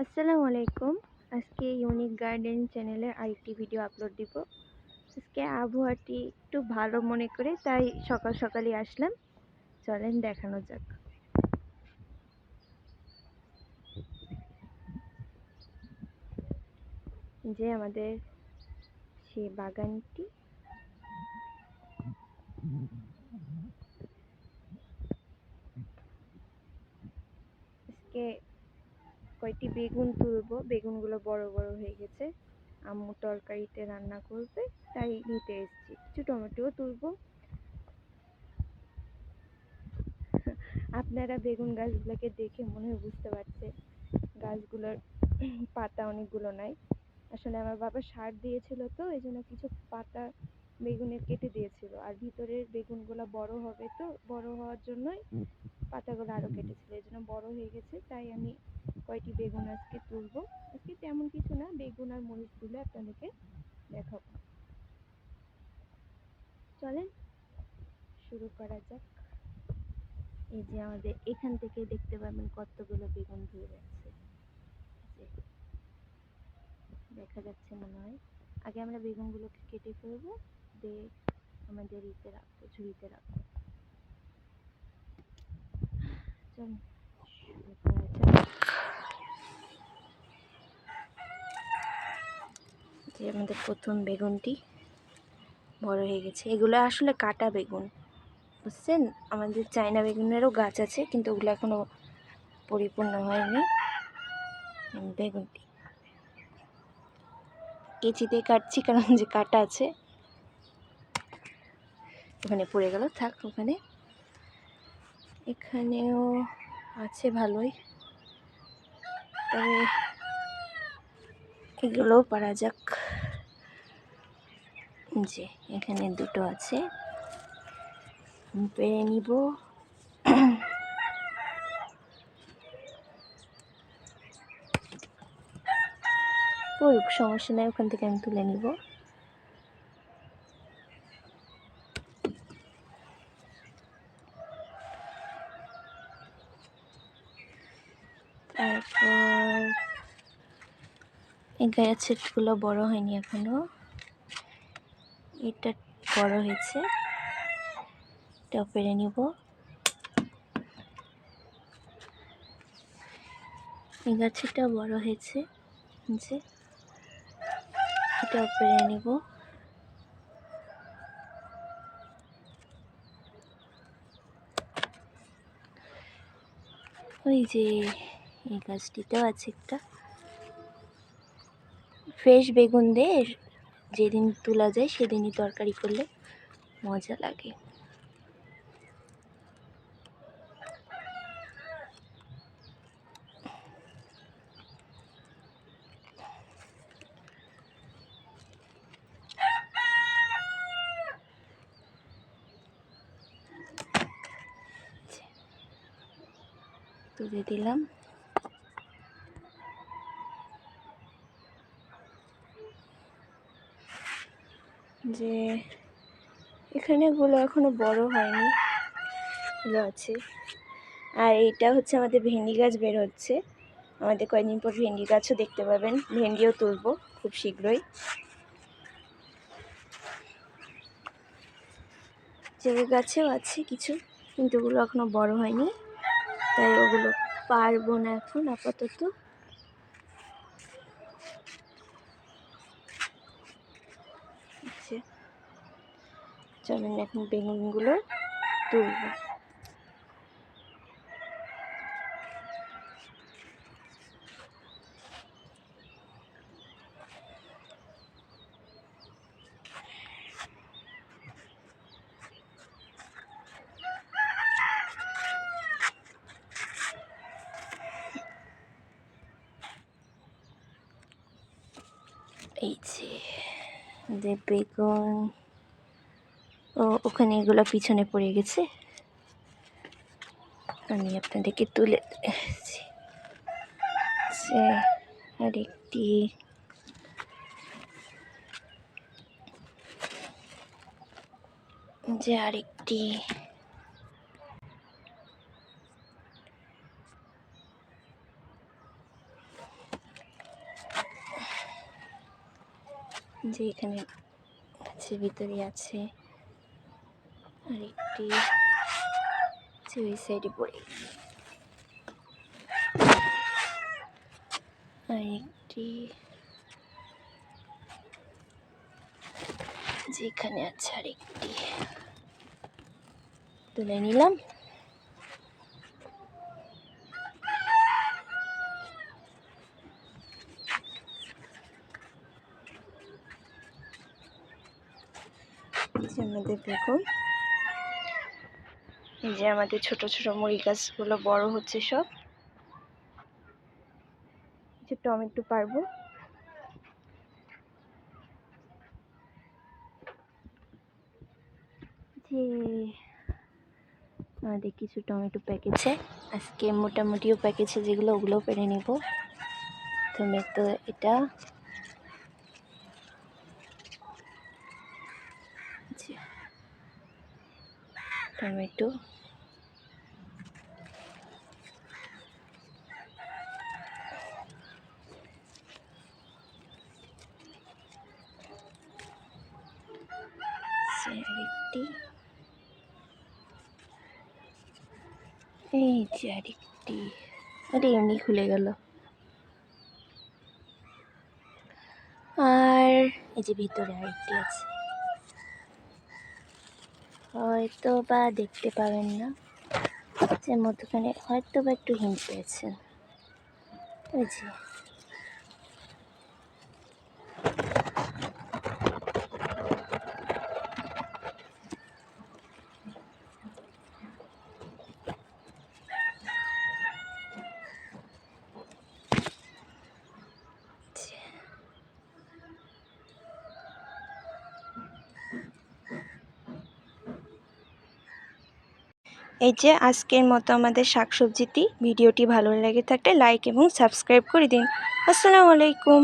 আসসালামু আলাইকুম। আজকে ইউনিক গার্ডেন চ্যানেলে আরেকটি ভিডিও আপলোড দিব। আজকে আবহাওয়াটি একটু ভালো মনে করে তাই সকাল সকালই আসলাম। চলেন দেখানো যাক। যে আমাদের সেই বাগানটি, আজকে কয়টি বেগুন তুলবো। বেগুনগুলো বড় বড় হয়ে গেছে, আম্মু তরকারিতে রান্না করবে তাই নিতে এসেছি। কিছু টমেটোও তুলবো। আপনারা বেগুন গাছগুলোকে দেখে মনে হয় বুঝতে পারছে গাছগুলোর পাতা অনেকগুলো নাই। আসলে আমার বাবা সার দিয়েছিল, তো এই জন্য কিছু পাতা বেগুনের কেটে দিয়েছিল, আর ভিতরের বেগুনগুলো বড় হবে, তো বড় হওয়ার জন্যই পাতাগুলো আরো কেটেছিল, এই জন্য বড় হয়ে গেছে। তাই আমি কয়টি বেগুন আজকে তুলবো। আজকে তেমন কিছু না, বেগুন আর মরিচ তুলে আপনাদেরকে দেখাবো। চলেন শুরু করা যাক। এই যে আমাদের এখান থেকে দেখতে পাবেন কতগুলো বেগুন ধরে যাচ্ছে, দেখা যাচ্ছে মনে হয়। আগে আমরা বেগুনগুলোকে কেটে ফেলবো, দিয়ে আমাদের ইতে রাখবো, ঝুড়িতে রাখবো। চলুন শুরু করা যাক। যে আমাদের প্রথম বেগুনটি বড় হয়ে গেছে। এগুলো আসলে কাটা বেগুন, বুঝছেন। আমাদের চায়না বেগুনেরও গাছ আছে, কিন্তু ওগুলো এখনো পরিপূর্ণ হয়নি। বেগুনটি কেচি দিয়ে কাটছি, কারণ যে কাটা আছে। ওখানে পড়ে গেল, থাক ওখানে। এখানেও আছে ভালোই, তবে এগুলোও পারা যাক। যে এখানে দুটো আছে, পেরে নিব। পড়ুক, সমস্যা নেই, ওখান থেকে আমি তুলে নিব। তারপর এই গাছেরগুলো বড় হয়নি এখনো, এটা বড় হয়েছে, এটাও পেরে নিব। এই গাছটা বড় হয়েছে, যে এটাও পেরে নিব। ওই যে এই গাছটিতেও আছে একটা। ফ্রেশ বেগুন দিয়ে যেদিন তোলা যায় সেদিনই তরকারি করলে মজা লাগে। তুলে দিলাম। যে এখানে গুলো এখনো বড় হয়নি, গুলো আছে। আর এইটা হচ্ছে আমাদের ভেন্ডি গাছ বের হচ্ছে। আমাদের কয়েকদিন পর ভেন্ডি গাছও দেখতে পাবেন, ভেন্ডিও তুলবো খুব শীঘ্রই। যে গাছেও আছে কিছু, কিন্তু ওগুলো এখনো বড় হয়নি, তাই ওগুলো পারবো না এখন আপাতত। চলেন এখন বেগুনগুলো তুলবো। এই যে বেগুন, ওখানে এগুলো পিছনে পড়ে গেছে, আমি আপনাদেরকে তুলে দিচ্ছি। আরেকটি আরেকটি যে এখানে গাছের ভিতরে আছে, আর একটি ওই সাইডে পড়ে, আর একটি যেখানে আছে, আর একটি তুলে নিলাম। আমাদের দেখুন, এই যে আমাদের ছোট ছোট মুড়ি গাছগুলো বড় হচ্ছে সব। যে টমেটো পারবো, যে আমাদের কিছু টমেটো পেকেছে আজকে, মোটামুটিও পেকেছে যেগুলো, ওগুলোও পেরে নিব। টমেটো এটা টমেটো, আরেকটি, এই যে আরেকটি, আরে এমনি খুলে গেল। আর এই যে ভিতরে আরেকটি আছে, হয়তো বা দেখতে পাবেন না, যে মধ্যখানে হয়তো বা একটু হিন্ট পেয়েছেন। ওই যে এই যে আজকের মতো আমাদের শাকসবজিটি। ভিডিওটি ভালো লেগে থাকলে লাইক এবং সাবস্ক্রাইব করে দিন। আসসালামু আলাইকুম।